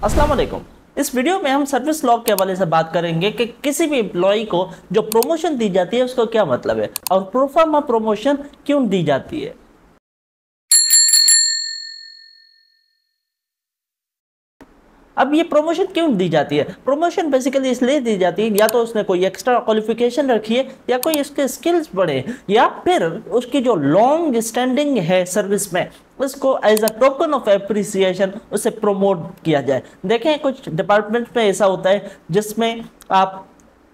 अस्सलाम वालेकुम। इस वीडियो में हम सर्विस लॉग के हवाले से बात करेंगे कि किसी भी एम्प्लॉय को जो प्रमोशन दी जाती है उसका क्या मतलब है और प्रोफार्मा प्रमोशन क्यों दी जाती है। अब ये प्रमोशन क्यों दी जाती है? प्रमोशन बेसिकली इसलिए दी जाती है या तो उसने कोई एक्स्ट्रा क्वालिफिकेशन रखी है या कोई उसके स्किल्स बढ़े या फिर उसकी जो लॉन्ग स्टैंडिंग है सर्विस में उसको as a token of appreciation उसे प्रमोट किया जाए। देखें कुछ डिपार्टमेंट में ऐसा होता है जिसमें आप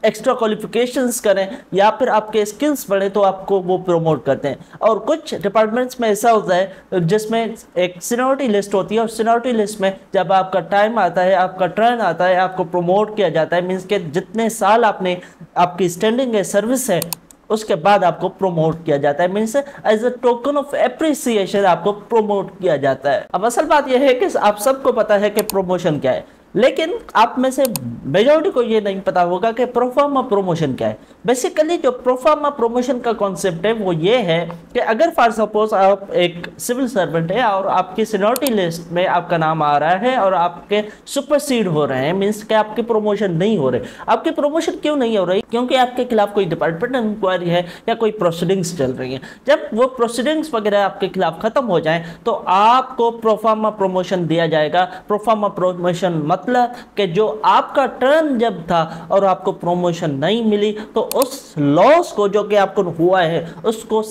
एक्स्ट्रा क्वालिफिकेशंस करें या फिर आपके स्किल्स बढ़े तो आपको वो प्रमोट करते हैं, और कुछ डिपार्टमेंट्स में ऐसा होता है जिसमें एक सीनियरिटी लिस्ट होती है और सीनियरिटी लिस्ट में जब आपका टाइम आता है, आपका टर्न आता है, आपको प्रमोट किया जाता है। मीन्स के जितने साल आपने आपकी स्टैंडिंग है सर्विस है उसके बाद आपको प्रमोट किया जाता है। Means as a token of appreciation आपको प्रमोट किया जाता है। अब असल बात यह है कि आप सबको पता है कि प्रमोशन क्या है, लेकिन आप में से मेजॉरिटी को ये नहीं पता होगा कि प्रोफार्मा प्रमोशन क्या है। बेसिकली जो प्रोफार्मा प्रमोशन का कॉन्सेप्ट है वो ये है कि अगर फॉर सपोज आप एक सिविल सर्वेंट है और आपकी सीनियरिटी लिस्ट में आपका नाम आ रहा है और आपके सुपरसीड हो रहे हैं, मीन्स कि आपकी प्रमोशन नहीं हो रही। आपकी प्रमोशन क्यों नहीं हो रही? क्योंकि आपके खिलाफ कोई डिपार्टमेंट इंक्वायरी है या कोई प्रोसीडिंग्स चल रही है। जब वो प्रोसीडिंग्स वगैरह आपके खिलाफ खत्म हो जाए तो आपको प्रोफार्मा प्रमोशन दिया जाएगा। प्रोफार्मा प्रमोशन मतलब कि जो आपका टर्न जब था और आपको प्रमोशन नहीं मिली तो उस लॉस को जो कि आपको हुआ है उसको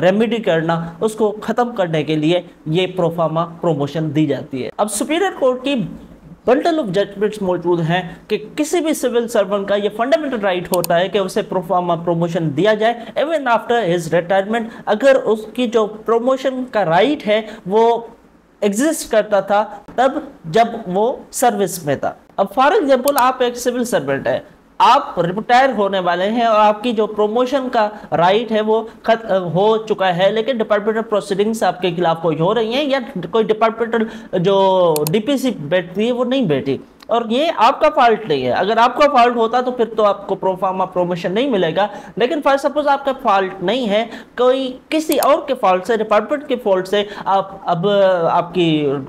रेमेडी करना, उसको खत्म करने के लिए ये प्रोफार्मा प्रमोशन दी जाती है। अब सुपीरियर कोर्ट की बंडल ऑफ जजमेंट्स मौजूद हैं कि किसी भी सिविल सर्वेंट का ये फंडामेंटल राइट होता है कि उसे प्रोफार्मा प्रमोशन दिया जाए इवन आफ्टर हिज रिटायरमेंट, अगर उसकी जो प्रमोशन का राइट है वो एग्जिस्ट करता था तब जब वो सर्विस में था। अब फॉर एग्जांपल आप एक सिविल सर्वेंट है, आप रिटायर होने वाले हैं और आपकी जो प्रमोशन का राइट है वो हो चुका है, लेकिन डिपार्टमेंटल प्रोसीडिंग्स आपके खिलाफ कोई हो रही हैं या कोई डिपार्टमेंटल जो डीपीसी बैठती है वो नहीं बैठी, और ये आपका फॉल्ट नहीं है। अगर आपका फॉल्ट होता तो फिर तो आपको प्रोफार्मा प्रमोशन नहीं मिलेगा, लेकिन फॉर सपोज आपका फॉल्ट नहीं है, कोई किसी और के फॉल्ट से, डिपार्टमेंट के फॉल्ट से आप अब आपकी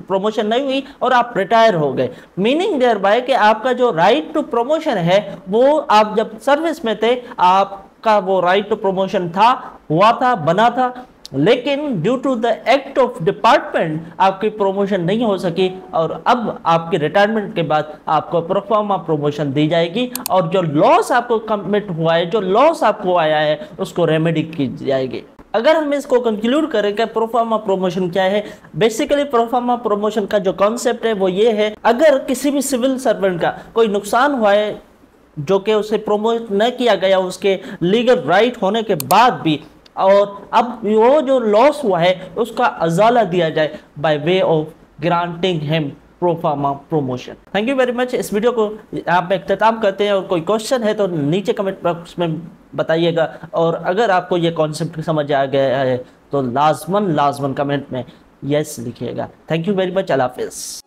प्रमोशन नहीं हुई और आप रिटायर हो गए। मीनिंग देयर बाय कि आपका जो राइट टू प्रमोशन है वो आप जब सर्विस में थे आपका वो राइट टू प्रमोशन था, हुआ था, बना था, लेकिन due to the act of department आपकी प्रमोशन नहीं हो सकी और अब आपके रिटायरमेंट के बाद आपको प्रोफार्मा प्रमोशन दी जाएगी और जो लॉस आपको कमिट हुआ है, जो लॉस आपको आया है उसको रेमेडी की जाएगी। अगर हम इसको कंक्लूड करें कि प्रोफार्मा प्रमोशन क्या है, बेसिकली प्रोफार्मा प्रमोशन का जो कॉन्सेप्ट है वो ये है, अगर किसी भी सिविल सर्वेंट का कोई नुकसान हुआ है जो कि उसे प्रमोट न किया गया उसके लीगल राइट होने के बाद भी, और अब वो जो लॉस हुआ है उसका अजाला दिया जाए by way of granting him proforma promotion. Thank you very much. इस वीडियो को यहाँ पे इख्तिताम करते हैं और कोई क्वेश्चन है तो नीचे कमेंट बॉक्स में बताइएगा, और अगर आपको ये कॉन्सेप्ट समझ आ गया है तो लाजमन कमेंट में यस लिखिएगा। Thank you very much. अल्लाह हाफिज़।